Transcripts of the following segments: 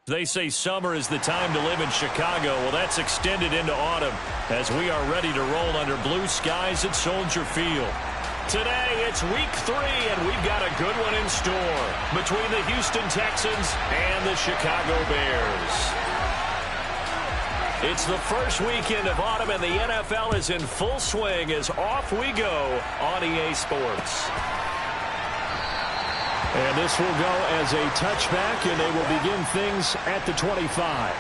They say summer is the time to live in Chicago. Well, that's extended into autumn as we are ready to roll under blue skies at Soldier Field. Today, it's week 3, and we've got a good one in store between the Houston Texans and the Chicago Bears. It's the first weekend of autumn, and the NFL is in full swing as off we go on EA Sports. And this will go as a touchback, and they will begin things at the 25.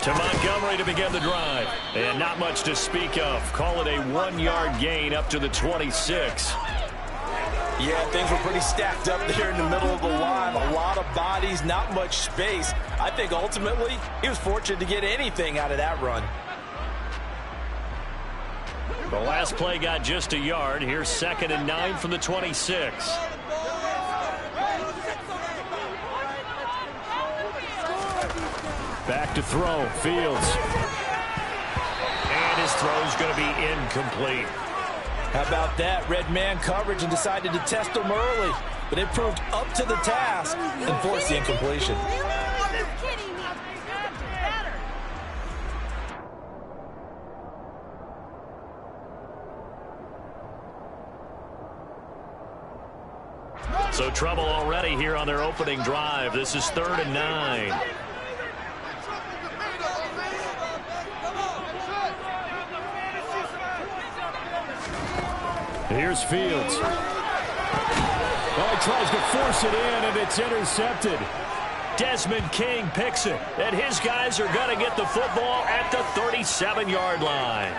To Montgomery to begin the drive. And not much to speak of. Call it a 1-yard gain up to the 26. Yeah, things were pretty stacked up there in the middle of the line. A lot of bodies, not much space. I think ultimately he was fortunate to get anything out of that run. The last play got just a yard. Here's 2nd and 9 from the 26. Back to throw, Fields. And his throw's going to be incomplete. How about that? Red man coverage and decided to test him early. But it proved up to the task and forced the incompletion. So trouble already here on their opening drive. This is 3rd and 9. Here's Fields. Oh, he tries to force it in, and it's intercepted. Desmond King picks it, and his guys are going to get the football at the 37-yard line.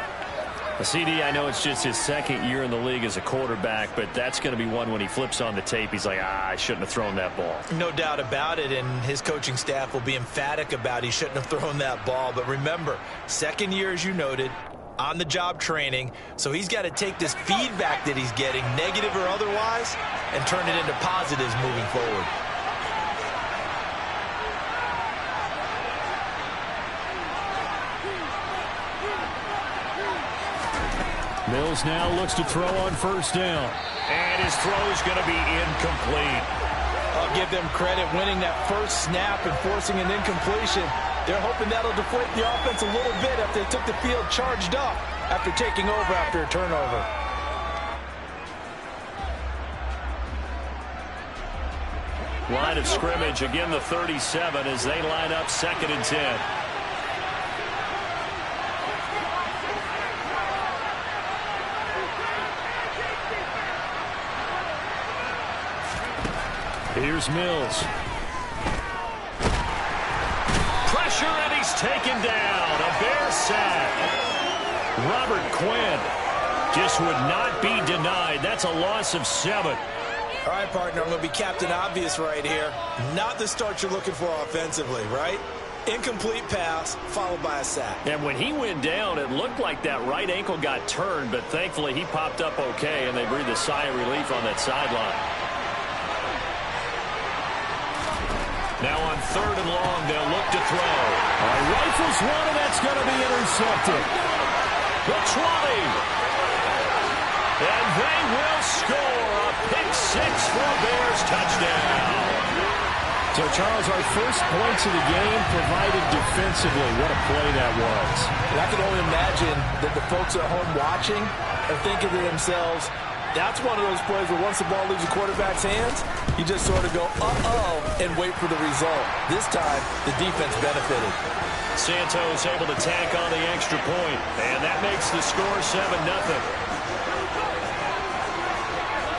CD, I know it's just his 2nd year in the league as a quarterback, but that's going to be one when he flips on the tape. He's like, I shouldn't have thrown that ball. No doubt about it, and his coaching staff will be emphatic about he shouldn't have thrown that ball. But remember, 2nd year, as you noted, on-the-job training, so he's got to take this feedback that he's getting, negative or otherwise, and turn it into positives moving forward. Mills now looks to throw on 1st down. And his throw is going to be incomplete. I'll give them credit winning that first snap and forcing an incompletion. They're hoping that'll deflate the offense a little bit after they took the field charged up after taking over after a turnover. Line of scrimmage, again the 37 as they line up 2nd and 10. Here's Mills. Pressure, and he's taken down. A Bear sack. Robert Quinn just would not be denied. That's a loss of 7. All right, partner, I'm going to be Captain Obvious right here. Not the start you're looking for offensively, right? Incomplete pass followed by a sack. And when he went down, it looked like that right ankle got turned, but thankfully he popped up okay, and they breathed a sigh of relief on that sideline. Now on 3rd and long, they'll look to throw. Rifles one, and that's going to be intercepted. The 20. And they will score a pick 6 for a Bears touchdown. So, Charles, our first points of the game provided defensively. What a play that was. And I can only imagine that the folks at home watching are thinking to themselves, that's one of those plays where once the ball leaves the quarterback's hands, you just sort of go, uh-oh, and wait for the result. This time, the defense benefited. Santos able to tack on the extra point, and that makes the score 7-0.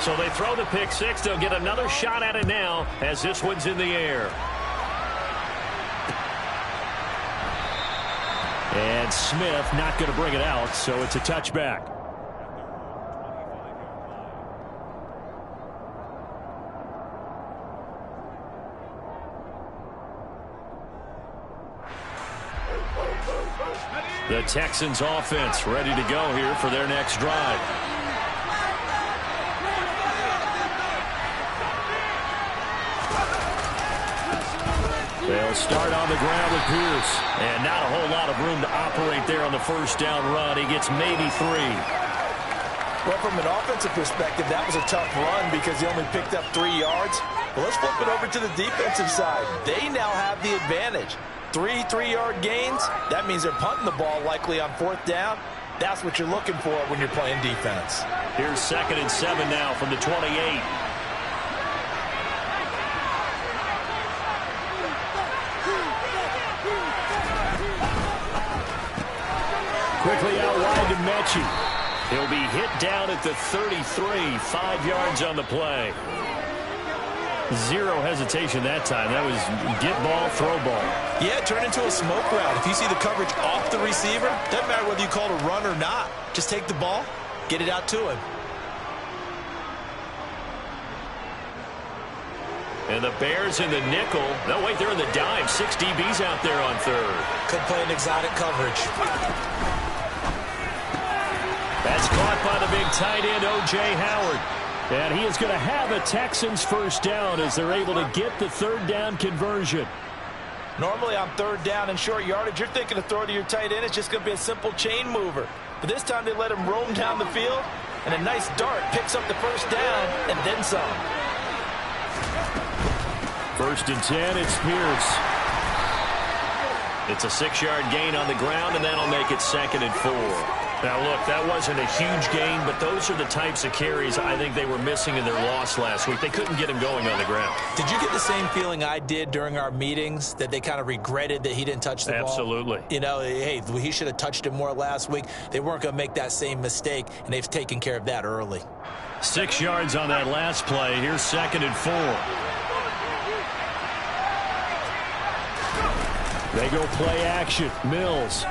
So they throw the pick 6. They'll get another shot at it now as this one's in the air. And Smith not going to bring it out, so it's a touchback. The Texans offense ready to go here for their next drive. They'll start on the ground with Pierce. And not a whole lot of room to operate there on the first down run. He gets maybe 3. Well, from an offensive perspective, that was a tough run because he only picked up 3 yards. Well, let's flip it over to the defensive side. They now have the advantage. 3 3-yard gains. That means they're punting the ball likely on 4th down. That's what you're looking for when you're playing defense. Here's 2nd and 7 now from the 28. Quickly out wide to Mechie. He'll be hit down at the 33, 5 yards on the play. Zero hesitation that time. That was get ball, throw ball. Yeah, it turned into a smoke route. If you see the coverage off the receiver, doesn't matter whether you call it a run or not. Just take the ball, get it out to him. And the Bears in the nickel. No, wait, they're in the dime. 6 DBs out there on 3rd. Could play an exotic coverage. That's caught by the big tight end, O.J. Howard. And he is going to have a Texans first down as they're able to get the 3rd down conversion. Normally on 3rd down and short yardage, you're thinking to throw to your tight end. It's just going to be a simple chain mover. But this time they let him roam down the field, and a nice dart picks up the first down and then some. 1st and 10, it's Pierce. It's a 6-yard gain on the ground, and that'll make it 2nd and 4. Now, look, that wasn't a huge gain, but those are the types of carries I think they were missing in their loss last week. They couldn't get him going on the ground. Did you get the same feeling I did during our meetings, that they kind of regretted that he didn't touch the ball? Absolutely. You know, hey, he should have touched it more last week. They weren't going to make that same mistake, and they've taken care of that early. 6 yards on that last play. Here's 2nd and 4. They go play action. Mills.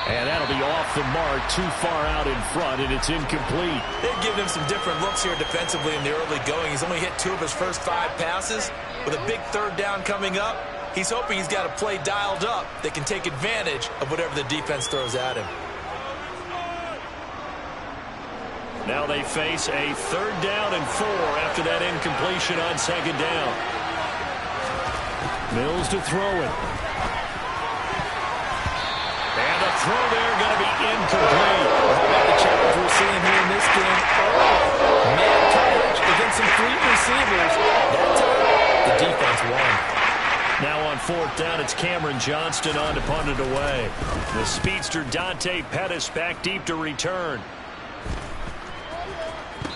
And that'll be off the mark, too far out in front, and it's incomplete. They've given him some different looks here defensively in the early going. He's only hit 2 of his first 5 passes. With a big 3rd down coming up, he's hoping he's got a play dialed up that can take advantage of whatever the defense throws at him. Now they face a 3rd down and 4 after that incompletion on 2nd down. Mills to throw it. And the throw there going to be incomplete. How about the challenge we're seeing here in this game? Man coverage against some 3 receivers. That time, the defense won. Now on 4th down, it's Cameron Johnston on to punt it away. The speedster Dante Pettis back deep to return.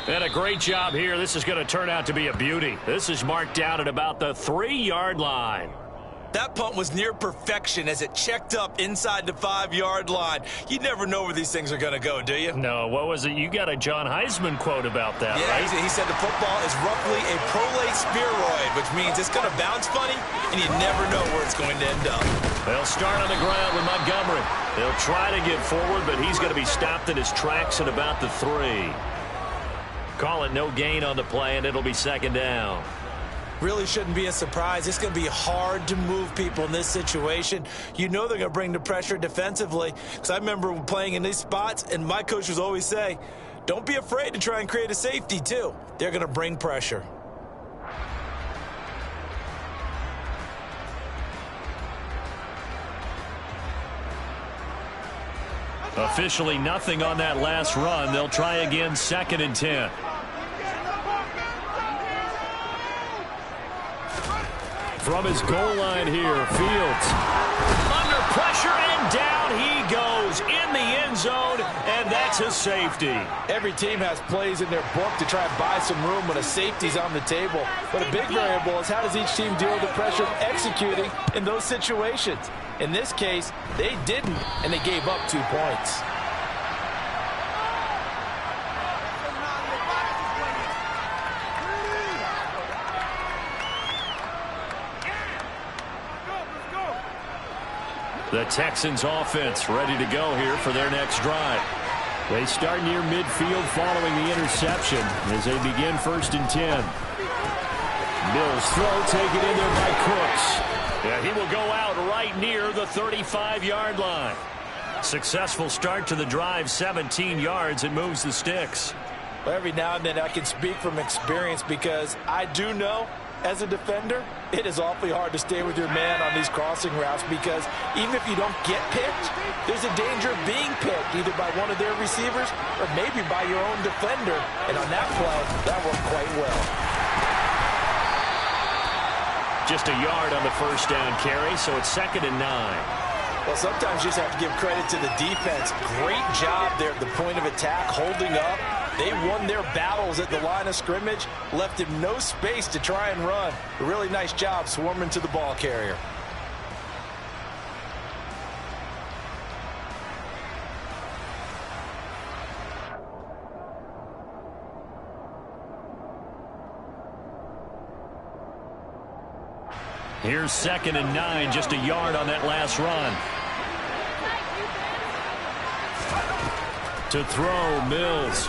And a great job here. This is going to turn out to be a beauty. This is marked down at about the 3-yard line. That punt was near perfection as it checked up inside the 5-yard line. You never know where these things are going to go, do you? No, what was it? You got a John Heisman quote about that, yeah, right? He said the football is roughly a prolate spheroid, which means it's going to bounce funny, and you never know where it's going to end up. They'll start on the ground with Montgomery. They'll try to get forward, but he's going to be stopped in his tracks at about the 3. Call it no gain on the play, and it'll be 2nd down. Really shouldn't be a surprise. It's going to be hard to move people in this situation. You know they're going to bring the pressure defensively. Because I remember playing in these spots, and my coach would always say, don't be afraid to try and create a safety, too. They're going to bring pressure. Officially nothing on that last run. They'll try again, 2nd and 10. From his goal line here, Fields. Under pressure, and down he goes in the end zone, and that's a safety. Every team has plays in their book to try and buy some room when a safety's on the table. But a big variable is how does each team deal with the pressure of executing in those situations. In this case, they didn't, and they gave up 2 points. The Texans offense ready to go here for their next drive. They start near midfield following the interception as they begin 1st and 10. Mills throw taken in there by Cooks. Yeah, he will go out right near the 35-yard line. Successful start to the drive, 17 yards, and moves the sticks. Well, every now and then I can speak from experience because I do know as a defender, it is awfully hard to stay with your man on these crossing routes because even if you don't get picked, there's a danger of being picked either by one of their receivers or maybe by your own defender. And on that play, that worked quite well. Just a yard on the first down carry, so it's 2nd and 9. Well, sometimes you just have to give credit to the defense. Great job there at the point of attack, holding up. They won their battles at the line of scrimmage, left him no space to try and run. A really nice job swarming to the ball carrier. Here's 2nd and 9, just a yard on that last run. To throw, Mills.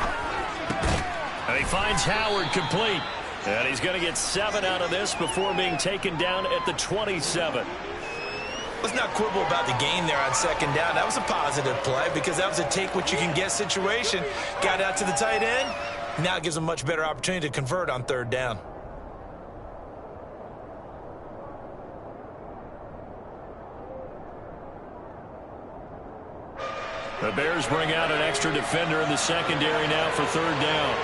And he finds Howard complete. And he's going to get 7 out of this before being taken down at the 27. Let's not quibble about the gain there on 2nd down. That was a positive play because that was a take-what-you-can-get situation. Got out to the tight end. Now it gives them a much better opportunity to convert on 3rd down. The Bears bring out an extra defender in the secondary now for 3rd down.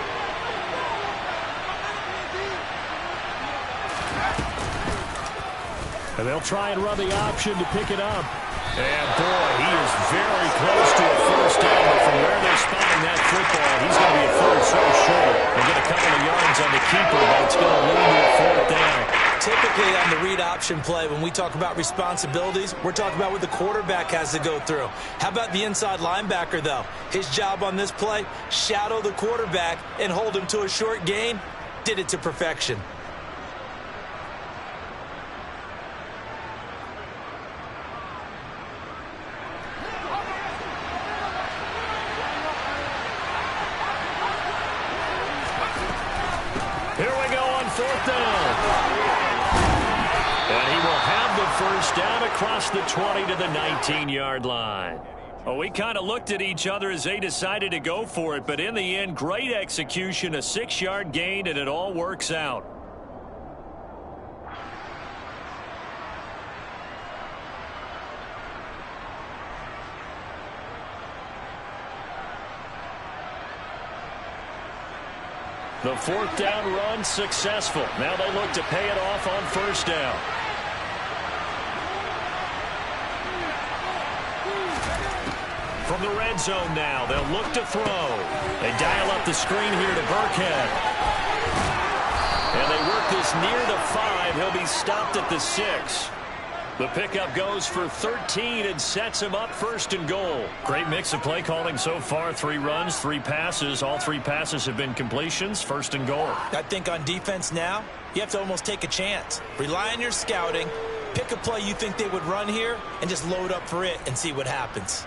And they'll try and run the option to pick it up. And, boy, he is very close to a first down. But from where they're spotting that football, he's going to be a third so short. They'll get a couple of yards on the keeper, but it's going to lead to a 4th down. Typically on the read option play, when we talk about responsibilities, we're talking about what the quarterback has to go through. How about the inside linebacker, though? His job on this play, shadow the quarterback and hold him to a short gain. Did it to perfection. Here we go on 4th down. And he will have the first down across the 20 to the 19-yard line. Well, we kind of looked at each other as they decided to go for it, but in the end, great execution, a 6-yard gain, and it all works out. The 4th down run successful. Now they look to pay it off on 1st down. From the red zone now, they'll look to throw. They dial up the screen here to Burkhead. And they work this near the 5. He'll be stopped at the 6. The pickup goes for 13 and sets him up 1st and goal. Great mix of play calling so far. 3 runs, 3 passes. All 3 passes have been completions. 1st and goal. I think on defense now, you have to almost take a chance. Rely on your scouting. Pick a play you think they would run here and just load up for it and see what happens.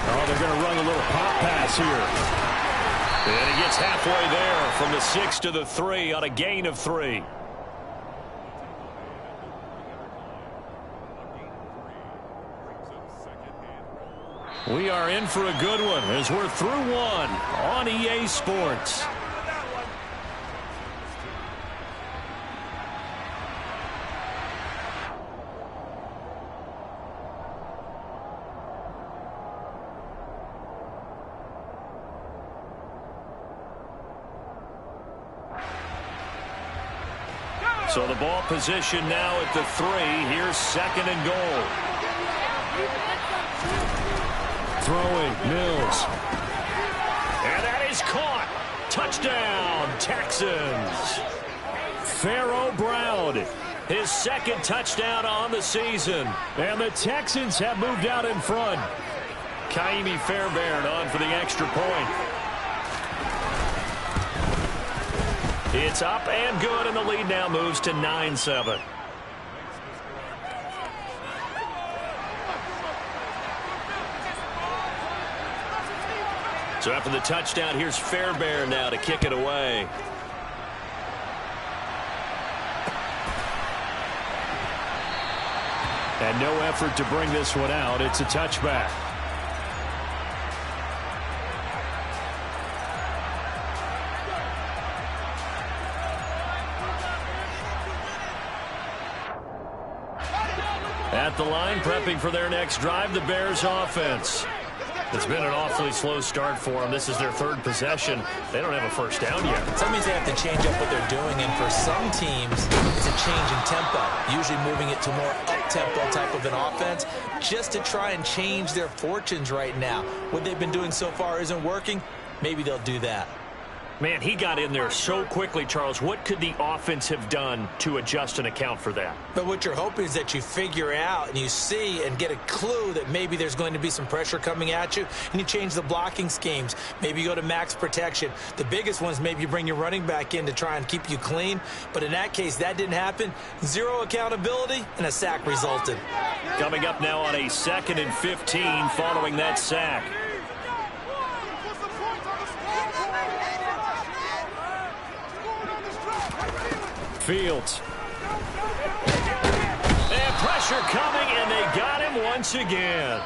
Oh, they're going to run a little pop pass here. And he gets halfway there from the 6 to the 3 on a gain of 3. We are in for a good one as we're through one on EA Sports. So the ball position now at the 3. Here's 2nd and goal. Throwing, Mills. And that is caught. Touchdown, Texans. Pharaoh Brown, his 2nd touchdown on the season. And the Texans have moved out in front. Kaimi Fairbairn on for the extra point. It's up and good, and the lead now moves to 9-7. So after the touchdown, here's Fairbairn now to kick it away. And no effort to bring this one out. It's a touchback. at the line, prepping for their next drive, the Bears offense. It's been an awfully slow start for them. This is their third possession. They don't have a first down yet. So that means they have to change up what they're doing, and for some teams, it's a change in tempo, usually moving it to more up-tempo type of an offense, just to try and change their fortunes right now. What they've been doing so far isn't working. Maybe they'll do that. Man, he got in there so quickly, Charles. What could the offense have done to adjust and account for that? But what you're hoping is that you figure out and you see and get a clue that maybe there's going to be some pressure coming at you, and you change the blocking schemes. Maybe you go to max protection. The biggest one is maybe you bring your running back in to try and keep you clean. But in that case, that didn't happen. Zero accountability, and a sack resulted. Coming up now on a 2nd and 15 following that sack. Fields. And pressure coming, and they got him once again.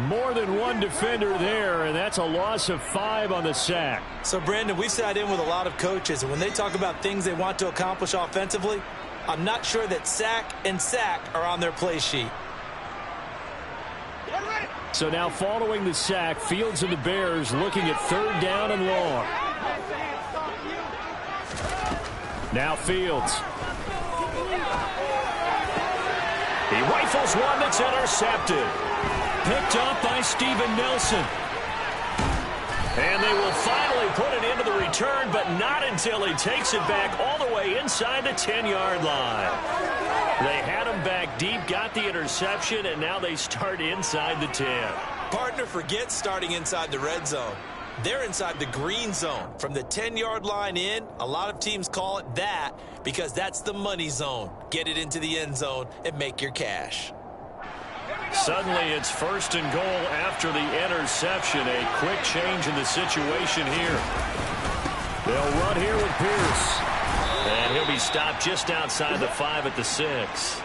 More than one defender there, and that's a loss of 5 on the sack. So, Brandon, we've sat in with a lot of coaches, and when they talk about things they want to accomplish offensively, I'm not sure that sack and sack are on their play sheet. So now following the sack, Fields and the Bears looking at 3rd down and long. Now Fields. He rifles one that's intercepted. Picked up by Steven Nelson. And they will finally put it into the return, but not until he takes it back all the way inside the 10-yard line. They had him back deep, got the interception, and now they start inside the 10. Partner, forget starting inside the red zone. They're inside the green zone. From the 10-yard line in, a lot of teams call it that because that's the money zone. Get it into the end zone and make your cash. Suddenly it's 1st and goal after the interception. A quick change in the situation here. They'll run here with Pierce. And he'll be stopped just outside the 5 at the 6.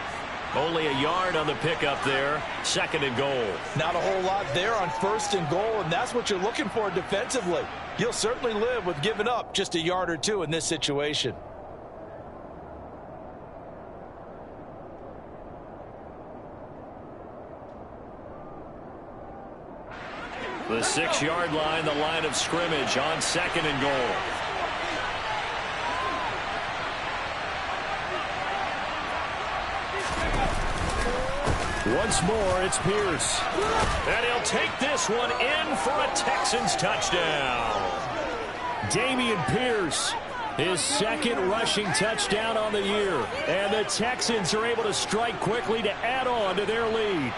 Only a yard on the pickup there. 2nd and goal. Not a whole lot there on 1st and goal, and that's what you're looking for defensively. You'll certainly live with giving up just a yard or two in this situation. The 6-yard line, the line of scrimmage on 2nd and goal. Once more, it's Pierce. And he'll take this one in for a Texans touchdown. Dameon Pierce, his 2nd rushing touchdown on the year. And the Texans are able to strike quickly to add on to their lead.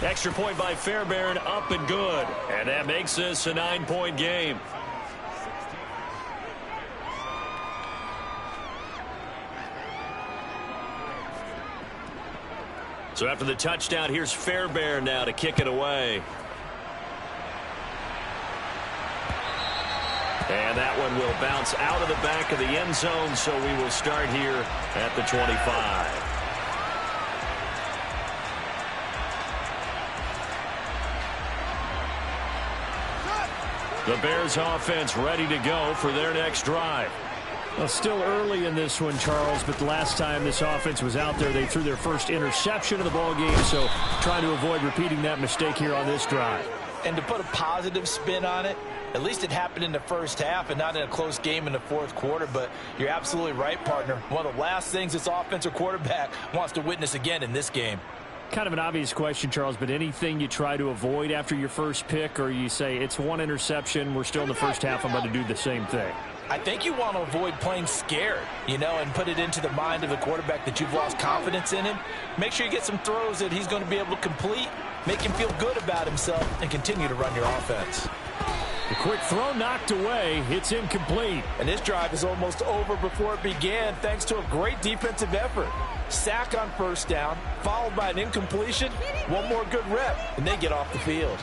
Extra point by Fairbairn, up and good. And that makes this a 9-point game. So after the touchdown, here's Fairbairn now to kick it away. And that one will bounce out of the back of the end zone, so we will start here at the 25. The Bears offense ready to go for their next drive. Well, still early in this one, Charles, but the last time this offense was out there, they threw their first interception of the ball game, so trying to avoid repeating that mistake here on this drive. And to put a positive spin on it, at least it happened in the first half and not in a close game in the 4th quarter, but you're absolutely right, partner. One of the last things this offensive quarterback wants to witness again in this game. Kind of an obvious question, Charles, but anything you try to avoid after your first pick, or you say it's one interception, we're still in the first half, I'm about to do the same thing? I think you want to avoid playing scared, and put it into the mind of the quarterback that you've lost confidence in him. Make sure you get some throws that he's going to be able to complete, make him feel good about himself, and continue to run your offense. The quick throw knocked away. It's incomplete. And this drive is almost over before it began thanks to a great defensive effort. Sack on 1st down, followed by an incompletion. One more good rep, and they get off the field.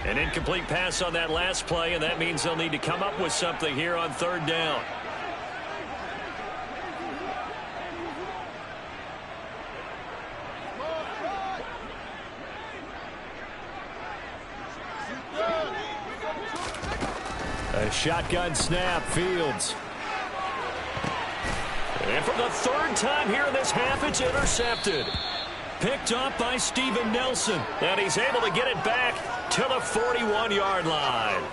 An incomplete pass on that last play, and that means they'll need to come up with something here on 3rd down. The shotgun snap, Fields. And for the third time here in this half, it's intercepted. Picked up by Steven Nelson. And he's able to get it back to the 41-yard line.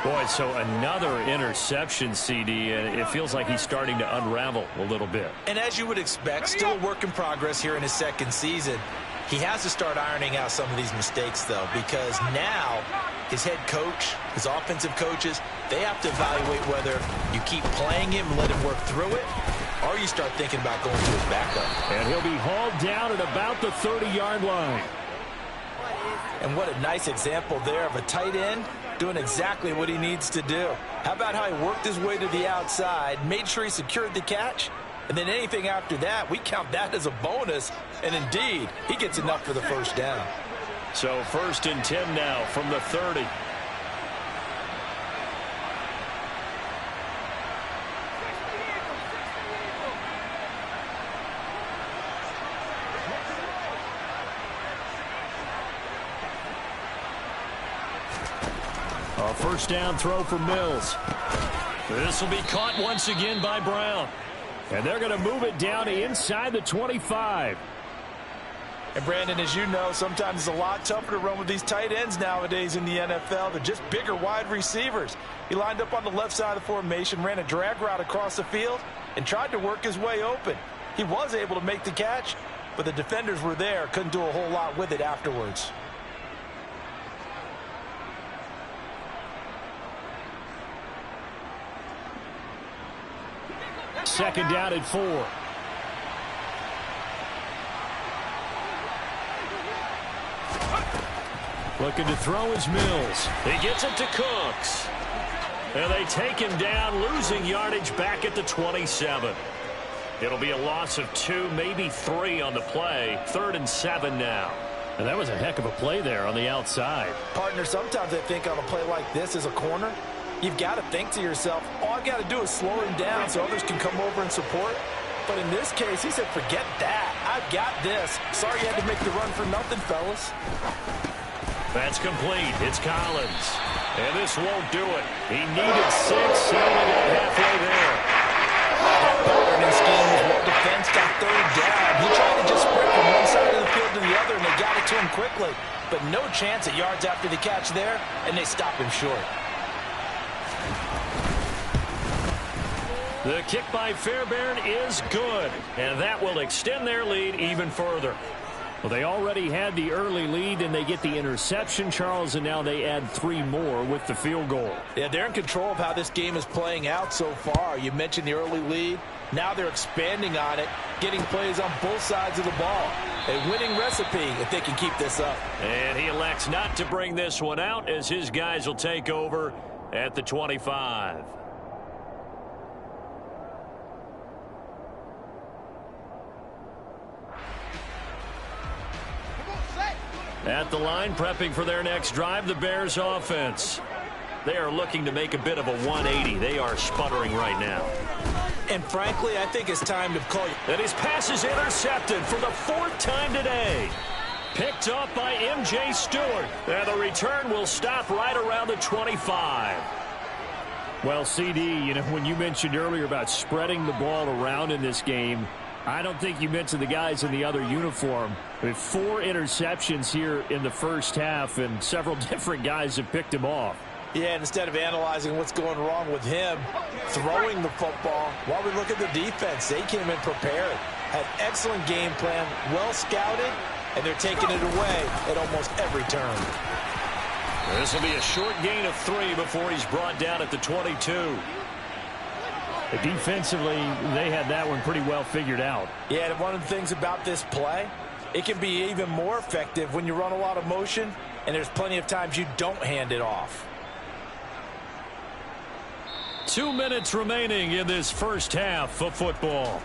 Boy, so another interception, CD, and it feels like he's starting to unravel a little bit. And as you would expect, still a work in progress here in his second season. He has to start ironing out some of these mistakes, though, because now his head coach, his offensive coaches, they have to evaluate whether you keep playing him and let him work through it, or you start thinking about going to his backup. And he'll be hauled down at about the 30-yard line. And what a nice example there of a tight end doing exactly what he needs to do. How about how he worked his way to the outside, made sure he secured the catch, and then anything after that, we count that as a bonus. And indeed, he gets enough for the first down. So 1st and 10 now from the 30. A first down throw for Mills. This will be caught once again by Brown. And they're going to move it down to inside the 25. And Brandon, as you know, sometimes it's a lot tougher to run with these tight ends nowadays in the NFL. They're just bigger wide receivers. He lined up on the left side of the formation, ran a drag route across the field, and tried to work his way open. He was able to make the catch, but the defenders were there, couldn't do a whole lot with it afterwards. Second down at 4. Looking to throw is Mills. He gets it to Cooks. And they take him down, losing yardage back at the 27. It'll be a loss of 2, maybe 3 on the play. 3rd and 7 now. And that was a heck of a play there on the outside. Partner, sometimes I think on a play like this as a corner, you've got to think to yourself, all I've got to do is slow him down so others can come over and support. But in this case, he said, forget that. I've got this. Sorry you had to make the run for nothing, fellas. That's complete. It's Collins. And this won't do it. He needed 6. He only got halfway there. That pattern scheme was well defensed on 3rd down. He tried to just sprint from one side of the field to the other, and they got it to him quickly. But no chance at yards after the catch there, and they stop him short. The kick by Fairbairn is good, and that will extend their lead even further. Well, they already had the early lead, and they get the interception, Charles, and now they add 3 more with the field goal. Yeah, they're in control of how this game is playing out so far. You mentioned the early lead. Now they're expanding on it, getting plays on both sides of the ball. A winning recipe if they can keep this up. And he elects not to bring this one out as his guys will take over at the 25. At the line, prepping for their next drive, the Bears offense. They are looking to make a bit of a 180. They are sputtering right now. And frankly, I think it's time to call you. And his pass is intercepted for the 4th time today. Picked up by M.J. Stewart. And the return will stop right around the 25. Well, CD, you know, when you mentioned earlier about spreading the ball around in this game, I don't think you mentioned the guys in the other uniform. With 4 interceptions here in the first half, and several different guys have picked him off. Yeah, and instead of analyzing what's going wrong with him, throwing the football, while we look at the defense, they came in prepared. Had excellent game plan, well scouted, and they're taking it away at almost every turn. This will be a short gain of 3 before he's brought down at the 22. Defensively, they had that one pretty well figured out. Yeah, and one of the things about this play, it can be even more effective when you run a lot of motion, and there's plenty of times you don't hand it off. 2 minutes remaining in this first half of football.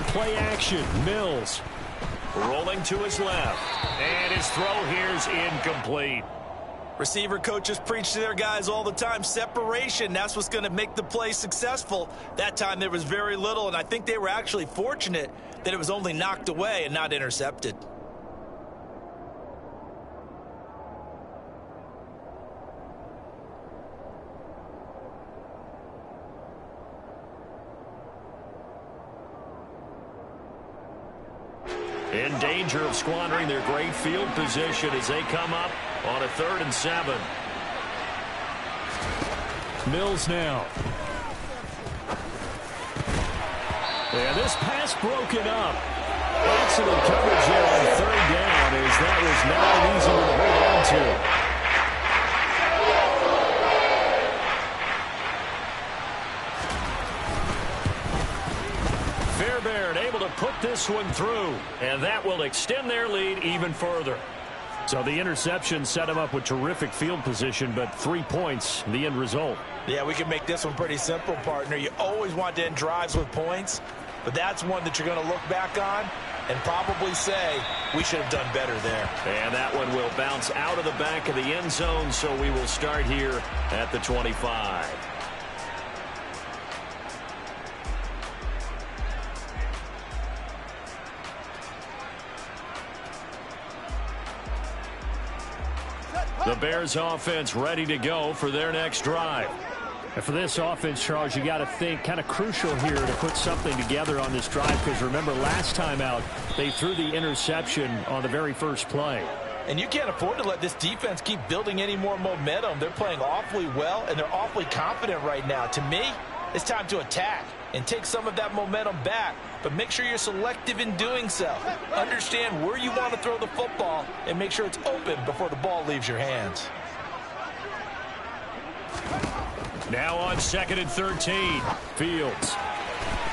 play action. Mills. Rolling to his left. And his throw here's incomplete. Receiver coaches preach to their guys all the time. Separation, that's what's going to make the play successful. That time there was very little, and I think they were actually fortunate that it was only knocked away and not intercepted. In danger of squandering their great field position as they come up on a 3rd and 7. Mills now. And this pass broken up. Excellent coverage there on 3rd down as that was not an easy one to hold on to. Fairbairn able to put this one through, and that will extend their lead even further. So the interception set him up with terrific field position, but 3 points, the end result. Yeah, we can make this one pretty simple, partner. You always want to end drives with points, but that's one that you're going to look back on and probably say, we should have done better there. And that one will bounce out of the back of the end zone, so we will start here at the 25. The Bears offense ready to go for their next drive. And for this offense, Charles, you got to think kind of crucial here to put something together on this drive, because remember last time out they threw the interception on the very first play. And you can't afford to let this defense keep building any more momentum. They're playing awfully well, and they're awfully confident right now. To me, it's time to attack and take some of that momentum back, but make sure you're selective in doing so. Understand where you want to throw the football and make sure it's open before the ball leaves your hands. Now on 2nd and 13, Fields.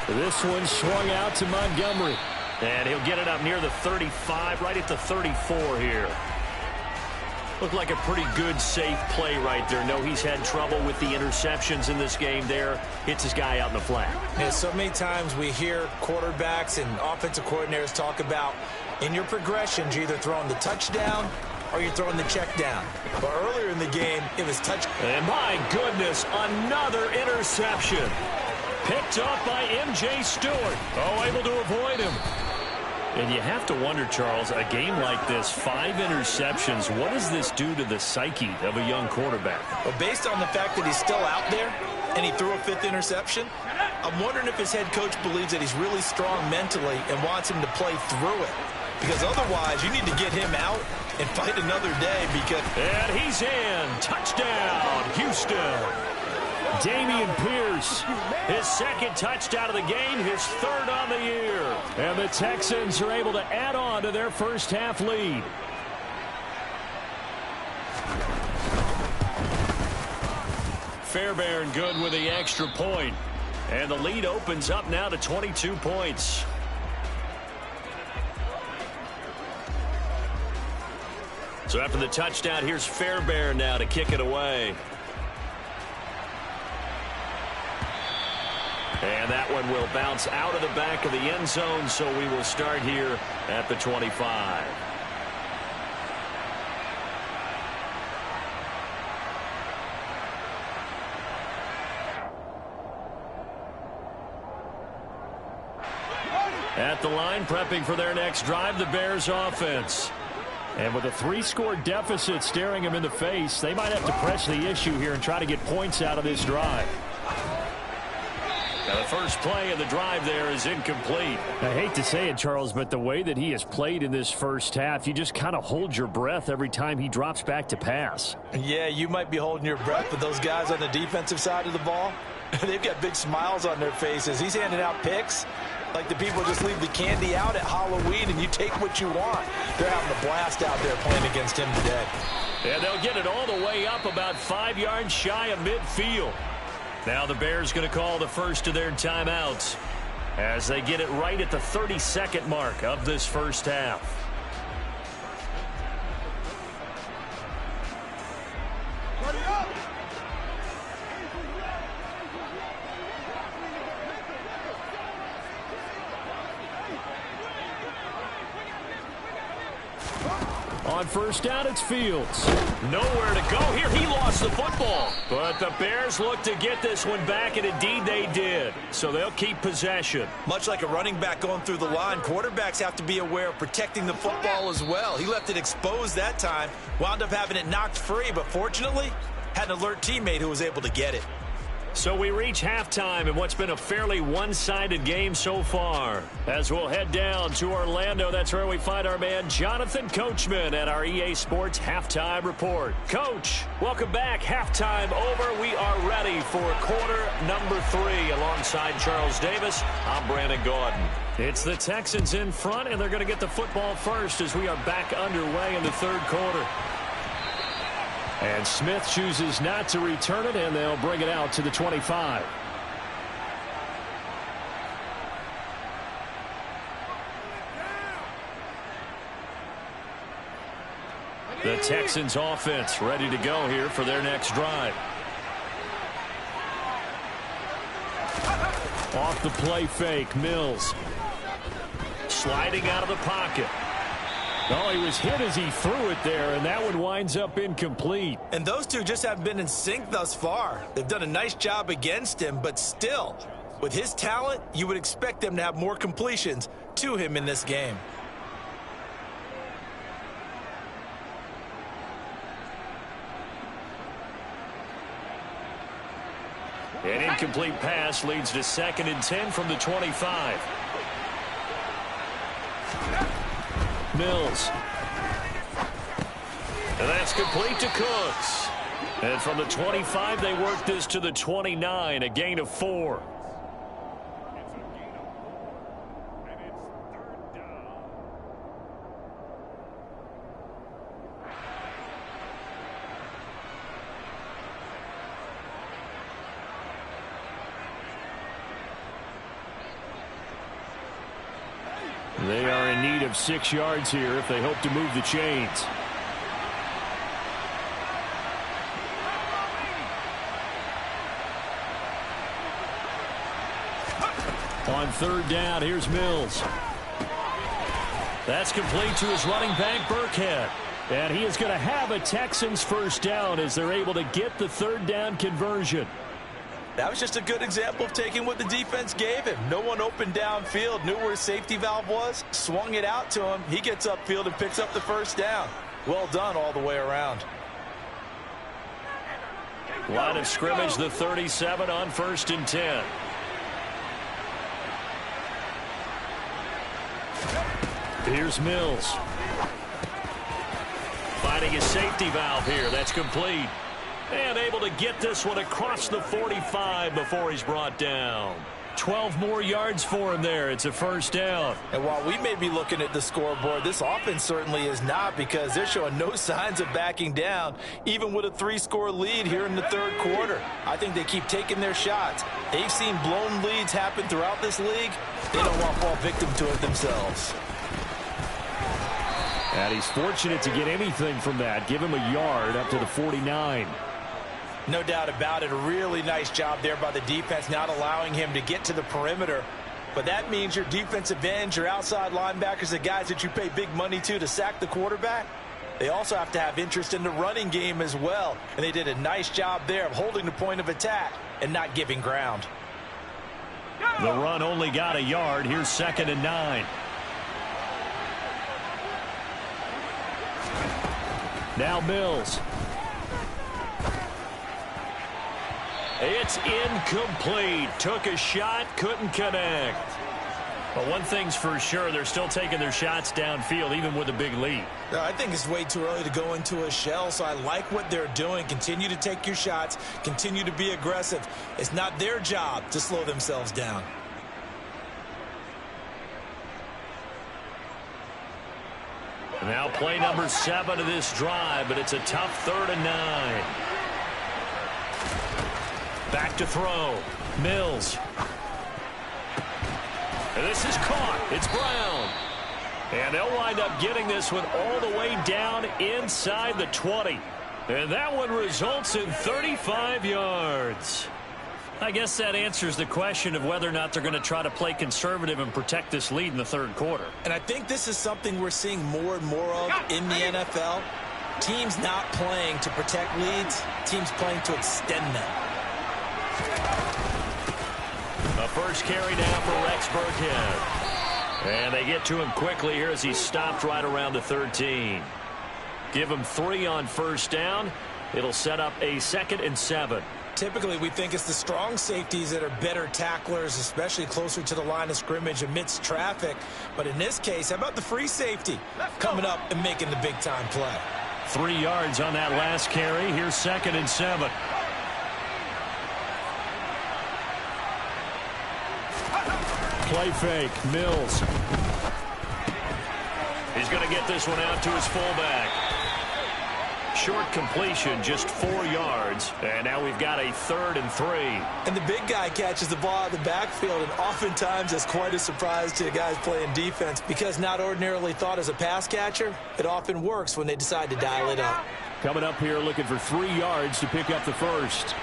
This one swung out to Montgomery, and he'll get it up near the 35, right at the 34 here. Looked like a pretty good, safe play right there. No, he's had trouble with the interceptions in this game there. Hits his guy out in the flat. Yeah, so many times we hear quarterbacks and offensive coordinators talk about in your progressions, you're either throwing the touchdown or you're throwing the check down. But earlier in the game, it was touch. And my goodness, another interception. Picked up by M.J. Stewart. Oh, able to avoid him. And you have to wonder, Charles, a game like this, 5 interceptions, what does this do to the psyche of a young quarterback? Well, based on the fact that he's still out there and he threw a 5th interception, I'm wondering if his head coach believes that he's really strong mentally and wants him to play through it. Because otherwise, you need to get him out and fight another day because... And he's in. Touchdown, Houston. Dameon Pierce, his 2nd touchdown of the game, his 3rd on the year. And the Texans are able to add on to their first half lead. Fairbairn good with the extra point. And the lead opens up now to 22 points. So after the touchdown, here's Fairbairn now to kick it away. And that one will bounce out of the back of the end zone, so we will start here at the 25. At the line, prepping for their next drive, the Bears offense. And with a 3-score deficit staring them in the face, they might have to press the issue here and try to get points out of this drive. Now the first play of the drive there is incomplete. I hate to say it, Charles, but the way that he has played in this first half, you just kind of hold your breath every time he drops back to pass. Yeah, you might be holding your breath, but those guys on the defensive side of the ball, they've got big smiles on their faces. He's handing out picks like the people just leave the candy out at Halloween and you take what you want. They're having a blast out there playing against him today. And they'll get it all the way up about 5 yards shy of midfield. Now the Bears going to call the first of their timeouts as they get it right at the 32nd mark of this first half. On first down, it's Fields. Nowhere to go here. He lost the football. But the Bears look to get this one back, and indeed they did. So they'll keep possession. Much like a running back going through the line, quarterbacks have to be aware of protecting the football as well. He left it exposed that time, wound up having it knocked free, but fortunately, had an alert teammate who was able to get it. So we reach halftime in what's been a fairly one-sided game so far. As we'll head down to Orlando, that's where we find our man Jonathan Coachman at our EA Sports Halftime Report. Coach, welcome back. Halftime over. We are ready for quarter number 3. Alongside Charles Davis, I'm Brandon Gaudin. It's the Texans in front, and they're going to get the football first as we are back underway in the third quarter. And Smith chooses not to return it, and they'll bring it out to the 25. The Texans offense ready to go here for their next drive. Off the play fake, Mills. Sliding out of the pocket. Oh, he was hit as he threw it there, and that one winds up incomplete. And those two just haven't been in sync thus far. They've done a nice job against him, but still, with his talent, you would expect them to have more completions to him in this game. An incomplete pass leads to 2nd and 10 from the 25. Mills. And that's complete to Cooks. And from the 25, they work this to the 29, a gain of 4. They are in need of 6 yards here if they hope to move the chains. On 3rd down, here's Mills. That's complete to his running back, Burkhead. And he is going to have a Texans first down as they're able to get the 3rd down conversion. That was just a good example of taking what the defense gave him. No one open downfield, knew where his safety valve was, swung it out to him. He gets upfield and picks up the first down. Well done all the way around. Line of scrimmage, the 37 on 1st and 10. Here's Mills. Finding his safety valve here. That's complete. And able to get this one across the 45 before he's brought down. 12 more yards for him there. It's a first down. And while we may be looking at the scoreboard, this offense certainly is not, because they're showing no signs of backing down, even with a 3-score lead here in the 3rd quarter. I think they keep taking their shots. They've seen blown leads happen throughout this league. They don't want to fall victim to it themselves. And he's fortunate to get anything from that. Give him a yard up to the 49. No doubt about it. A really nice job there by the defense, not allowing him to get to the perimeter. But that means your defensive ends, your outside linebackers, the guys that you pay big money to sack the quarterback, they also have to have interest in the running game as well. And they did a nice job there of holding the point of attack and not giving ground. The run only got a yard. Here's 2nd and 9. Now Mills. It's incomplete. Took a shot, couldn't connect. But one thing's for sure, they're still taking their shots downfield, even with a big lead. I think it's way too early to go into a shell, so I like what they're doing. Continue to take your shots. Continue to be aggressive. It's not their job to slow themselves down. Now play number 7 of this drive, but it's a tough 3rd and 9. Back to throw. Mills. And this is caught. It's Brown. And they'll wind up getting this one all the way down inside the 20. And that one results in 35 yards. I guess that answers the question of whether or not they're going to try to play conservative and protect this lead in the third quarter. And I think this is something we're seeing more and more of in the NFL. Teams not playing to protect leads, teams playing to extend them. A first carry now for Rex Burkhead. And they get to him quickly here as he stopped right around the 13. Give him 3 on first down. It'll set up a 2nd and 7. Typically, we think it's the strong safeties that are better tacklers, especially closer to the line of scrimmage amidst traffic. But in this case, how about the free safety coming up and making the big-time play? 3 yards on that last carry. Here's 2nd and 7. Play fake. Mills. He's going to get this one out to his fullback. Short completion, just 4 yards. And now we've got a 3rd and 3. And the big guy catches the ball out of the backfield, and oftentimes it's quite a surprise to the guys playing defense because not ordinarily thought as a pass catcher, it often works when they decide to dial it up. Coming up here looking for 3 yards to pick up the first.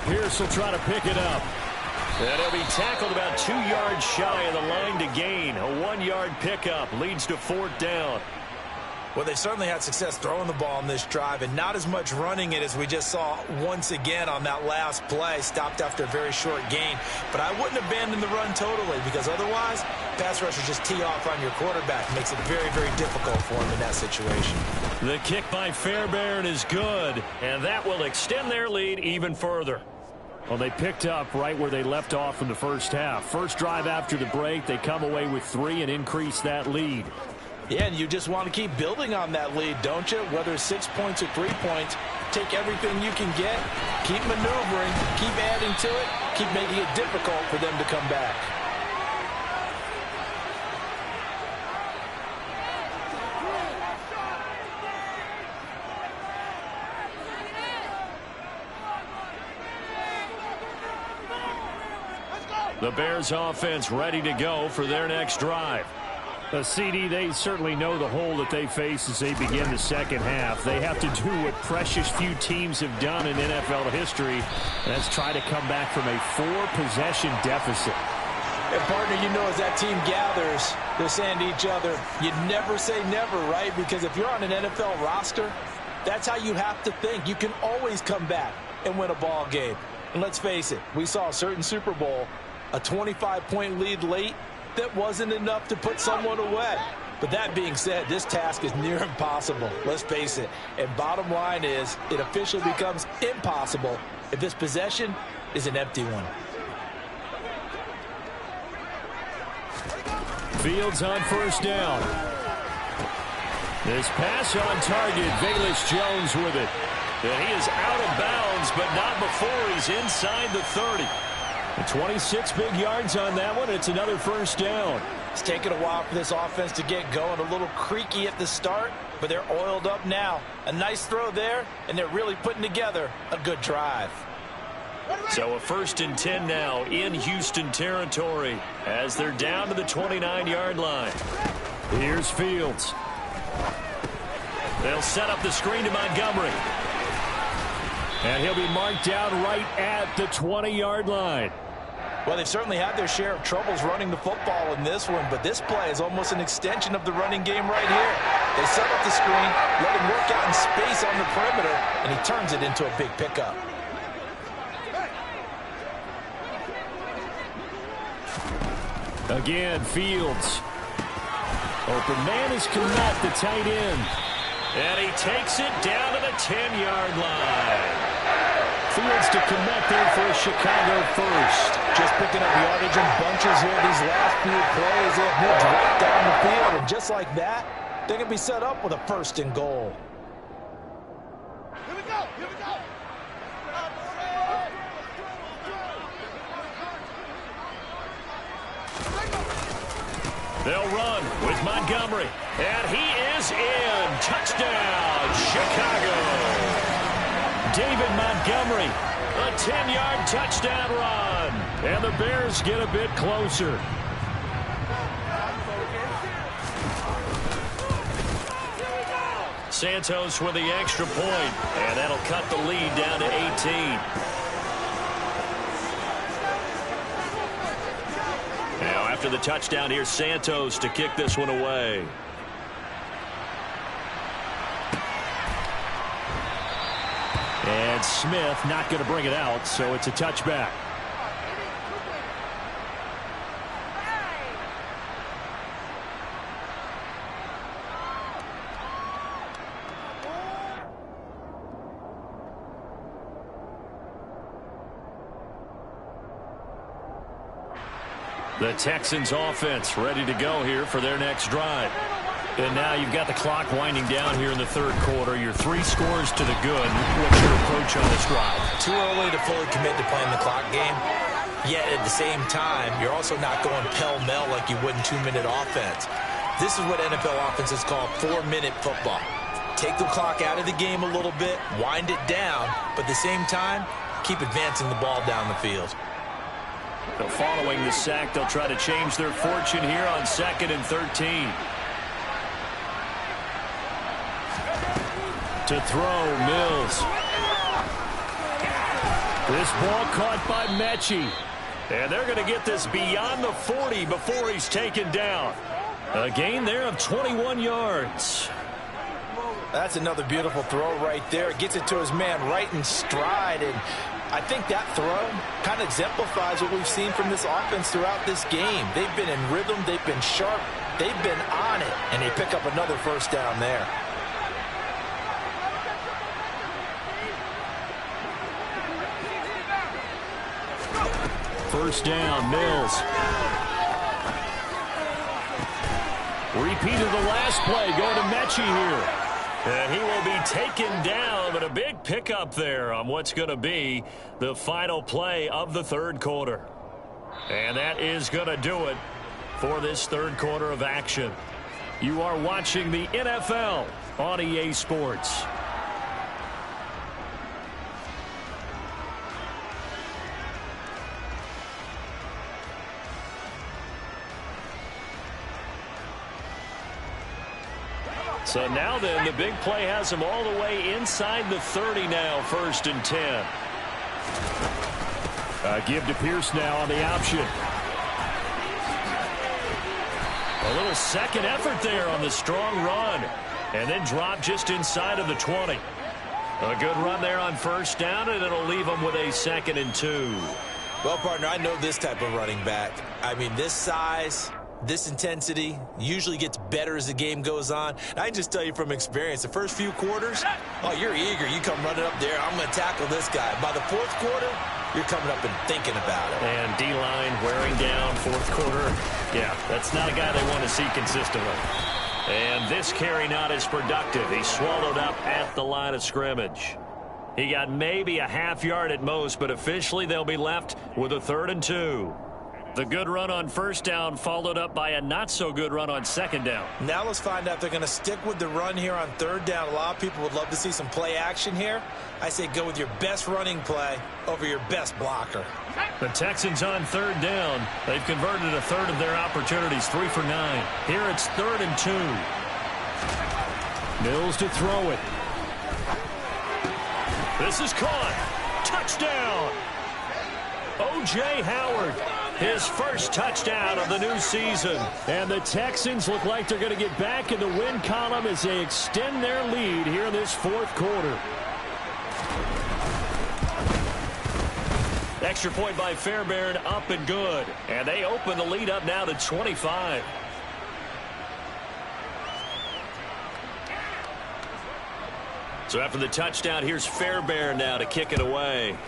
Pierce will try to pick it up. And he'll be tackled about 2 yards shy of the line to gain. A 1-yard pickup leads to 4th down. Well, they've certainly had success throwing the ball on this drive and not as much running it as we just saw once again on that last play. Stopped after a very short gain. But I wouldn't abandon the run totally because otherwise, pass rushers just tee off on your quarterback. It makes it very, very difficult for him in that situation. The kick by Fairbairn is good, and that will extend their lead even further. Well, they picked up right where they left off in the first half. First drive after the break, they come away with 3 and increase that lead. Yeah, and you just want to keep building on that lead, don't you? Whether it's 6 points or 3 points, take everything you can get, keep maneuvering, keep adding to it, keep making it difficult for them to come back. The Bears offense ready to go for their next drive. CD, they certainly know the hole that they face as they begin the second half. They have to do what precious few teams have done in NFL history, and that's try to come back from a 4-possession deficit. And partner, you know, as that team gathers, they're saying to each other, you never say never, right? Because if you're on an NFL roster, that's how you have to think. You can always come back and win a ball game. And let's face it, we saw a certain Super Bowl, a 25-point lead late, that wasn't enough to put someone away. But that being said, this task is near impossible. Let's face it. And bottom line is, it officially becomes impossible if this possession is an empty one. Fields on first down. This pass on target. Velus Jones with it. And he is out of bounds, but not before he's inside the 30. 26 big yards on that one. It's another first down. It's taken a while for this offense to get going. A little creaky at the start, but they're oiled up now. A nice throw there, and they're really putting together a good drive. So a 1st and 10 now in Houston territory as they're down to the 29-yard line. Here's Fields. They'll set up the screen to Montgomery. And he'll be marked down right at the 20-yard line. Well, they've certainly had their share of troubles running the football in this one, but this play is almost an extension of the running game right here. They set up the screen, let him work out in space on the perimeter, and he turns it into a big pickup. Again, Fields. Open man is Kmet, the tight end. And he takes it down to the 10-yard line. Fields to Kmet there for a Chicago first. Just picking up yardage in bunches here. These last few plays, they've moved right down the field. And just like that, they can be set up with a 1st and goal. Here we go. Here we go. They'll run with Montgomery. And he is in. Touchdown, Chicago. David Montgomery, a 10-yard touchdown run. And the Bears get a bit closer. Santos with the extra point, and that'll cut the lead down to 18. Now after the touchdown, here's Santos to kick this one away. And Smith not going to bring it out, so it's a touchback. The Texans offense ready to go here for their next drive. And now you've got the clock winding down here in the third quarter. You're 3 scores to the good. What's your approach on this drive? Too early to fully commit to playing the clock game. Yet at the same time, you're also not going pell-mell like you would in 2-minute offense. This is what NFL offenses call 4-minute football. Take the clock out of the game a little bit, wind it down, but at the same time, keep advancing the ball down the field. So following the sack, they'll try to change their fortune here on 2nd and 13. To throw, Mills. This ball caught by Mechie. And they're going to get this beyond the 40 before he's taken down. A gain there of 21 yards. That's another beautiful throw right there. Gets it to his man right in stride. And I think that throw kind of exemplifies what we've seen from this offense throughout this game. They've been in rhythm. They've been sharp. They've been on it. And they pick up another first down there. First down, Mills. Repeat of the last play, going to Mechie here. And he will be taken down, but a big pickup there on what's going to be the final play of the third quarter. And that is going to do it for this third quarter of action. You are watching the NFL on EA Sports. So now then, the big play has him all the way inside the 30 now, 1st and 10. Give to Pierce now on the option. A little second effort there on the strong run. And then drop just inside of the 20. A good run there on first down, and it'll leave him with a 2nd and 2. Well, partner, I know this type of running back. I mean, this size, this intensity usually gets better as the game goes on. And I can just tell you from experience, the first few quarters, oh, you're eager. You come running up there, I'm going to tackle this guy. By the fourth quarter, you're coming up and thinking about it. And D-line wearing down, fourth quarter. Yeah, that's not a guy they want to see consistently. And this carry not as productive. He swallowed up at the line of scrimmage. He got maybe a half yard at most, but officially they'll be left with a 3rd and 2. The good run on first down followed up by a not-so-good run on second down. Now let's find out if they're going to stick with the run here on third down. A lot of people would love to see some play action here. I say go with your best running play over your best blocker. The Texans on 3rd down. They've converted a third of their opportunities, 3 for 9. Here it's 3rd and 2. Mills to throw it. This is caught. Touchdown. O.J. Howard. His first touchdown of the new season. And the Texans look like they're going to get back in the win column as they extend their lead here in this fourth quarter. Extra point by Fairbairn, up and good. And they open the lead up now to 25. So after the touchdown, here's Fairbairn now to kick it away.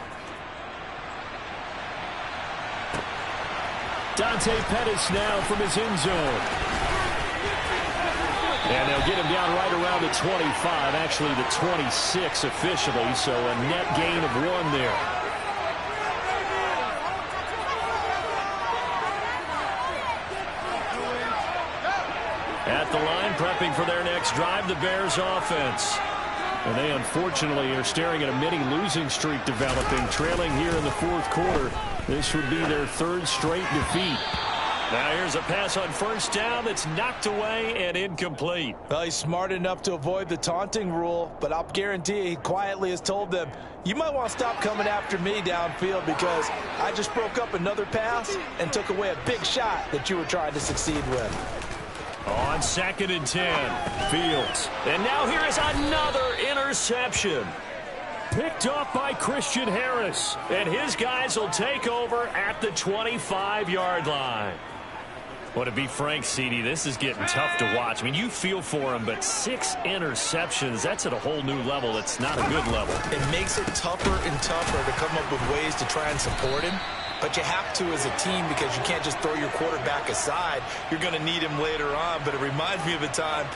Dante Pettis now from his end zone. And they'll get him down right around the 25, actually the 26 officially, so a net gain of 1 there. At the line, prepping for their next drive, the Bears offense. And they unfortunately are staring at a mini losing streak developing, trailing here in the fourth quarter. This would be their 3rd straight defeat. Now here's a pass on first down that's knocked away and incomplete. Well, he's smart enough to avoid the taunting rule, but I'll guarantee he quietly has told them, you might want to stop coming after me downfield because I just broke up another pass and took away a big shot that you were trying to succeed with. On 2nd and 10, Fields. And now here is another interception. Picked off by Christian Harris. And his guys will take over at the 25-yard line. Well, to be frank, CD, this is getting tough to watch. I mean, you feel for him, but 6 interceptions, that's at a whole new level. It's not a good level. It makes it tougher and tougher to come up with ways to try and support him. But you have to as a team because you can't just throw your quarterback aside. You're going to need him later on. But it reminds me of a time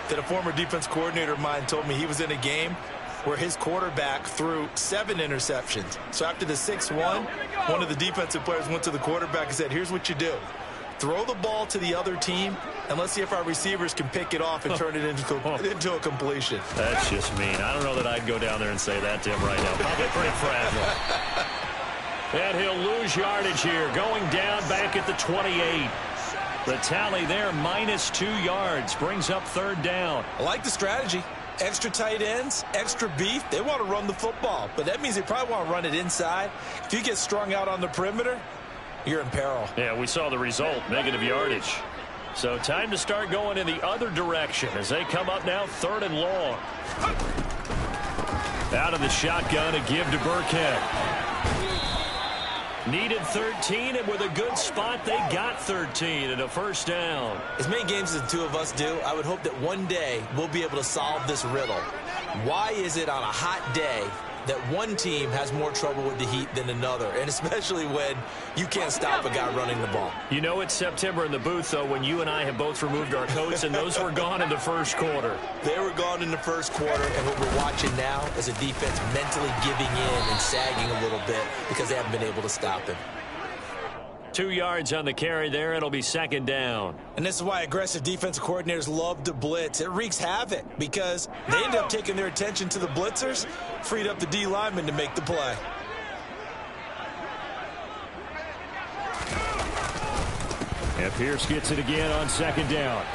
that a former defense coordinator of mine told me he was in a game where his quarterback threw 7 interceptions. So after the 6-1, one of the defensive players went to the quarterback and said, here's what you do. Throw the ball to the other team, and let's see if our receivers can pick it off and turn it into a completion. That's just mean. I don't know that I'd go down there and say that to him right now. Probably pretty fragile. And he'll lose yardage here, going down back at the 28. The tally there, -2 yards, brings up 3rd down. I like the strategy. Extra tight ends, extra beef. They want to run the football, but that means they probably want to run it inside. If you get strung out on the perimeter, you're in peril. Yeah, we saw the result, negative yardage. So time to start going in the other direction as they come up now 3rd and long. Out of the shotgun, a give to Burkhead. Needed 13, and with a good spot, they got 13 and a 1st down. As many games as the two of us do, I would hope that one day we'll be able to solve this riddle. Why is it on a hot day that one team has more trouble with the heat than another, and especially when you can't stop a guy running the ball? You know it's September in the booth, though, when you and I have both removed our coats, and those were gone in the 1st quarter. They were gone in the 1st quarter, and what we're watching now is a defense mentally giving in and sagging a little bit because they haven't been able to stop him. 2 yards on the carry there. It'll be 2nd down. And this is why aggressive defensive coordinators love to blitz. It wreaks havoc because they end up taking their attention to the blitzers, freed up the D lineman to make the play. And Pierce gets it again on 2nd down.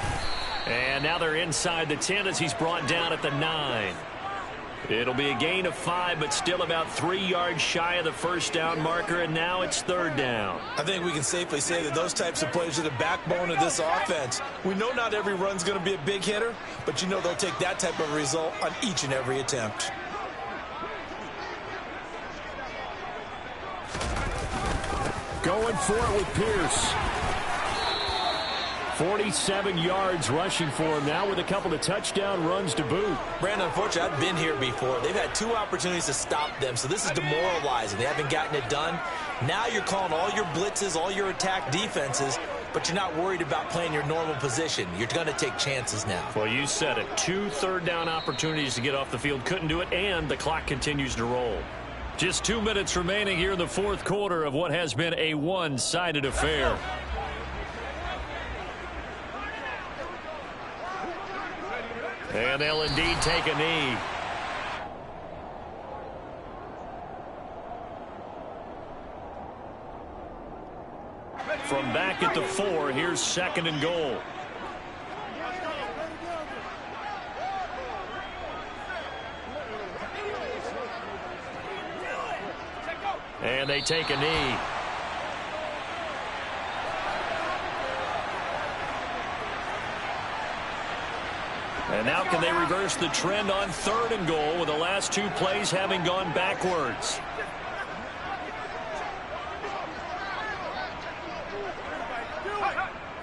And now they're inside the 10 as he's brought down at the 9. It'll be a gain of 5, but still about 3 yards shy of the 1st down marker, and now it's 3rd down. I think we can safely say that those types of plays are the backbone of this offense. We know not every run's going to be a big hitter, but you know they'll take that type of result on each and every attempt. Going for it with Pierce. 47 yards rushing for him now with a couple of touchdown runs to boot. Brandon, unfortunately, I've been here before. They've had 2 opportunities to stop them, so this is demoralizing. They haven't gotten it done. Now you're calling all your blitzes, all your attack defenses, but you're not worried about playing your normal position. You're going to take chances now. Well, you said it. 2 third-down opportunities to get off the field. Couldn't do it, and the clock continues to roll. Just 2 minutes remaining here in the 4th quarter of what has been a one-sided affair. And they'll indeed take a knee. From back at the 4, here's 2nd and goal. And they take a knee. And now can they reverse the trend on 3rd and goal with the last 2 plays having gone backwards?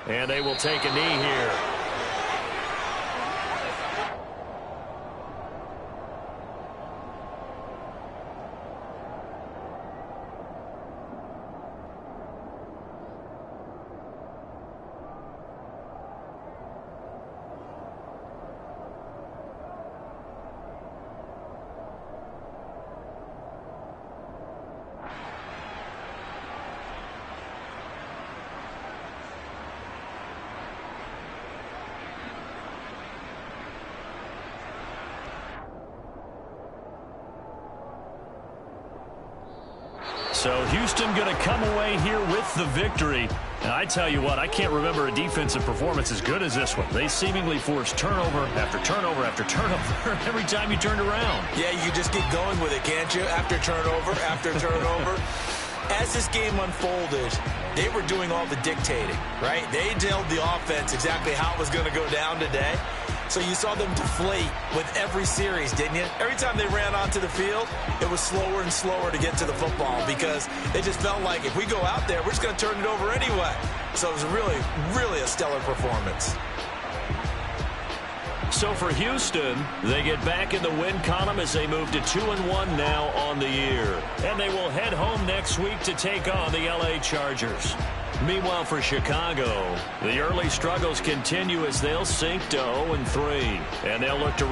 And they will take a knee here. So Houston going to come away here with the victory. And I tell you what, I can't remember a defensive performance as good as this one. They seemingly forced turnover after turnover after turnover every time you turned around. Yeah, you just keep going with it, can't you? After turnover. As this game unfolded, they were doing all the dictating, right? They told the offense exactly how it was going to go down today. So you saw them deflate with every series, didn't you? Every time they ran onto the field, it was slower and slower to get to the football because it just felt like if we go out there, we're just going to turn it over anyway. So it was really, really a stellar performance. So for Houston, they get back in the win column as they move to 2-1 now on the year. And they will head home next week to take on the LA Chargers. Meanwhile, for Chicago, the early struggles continue as they'll sink to 0-3. And they'll look to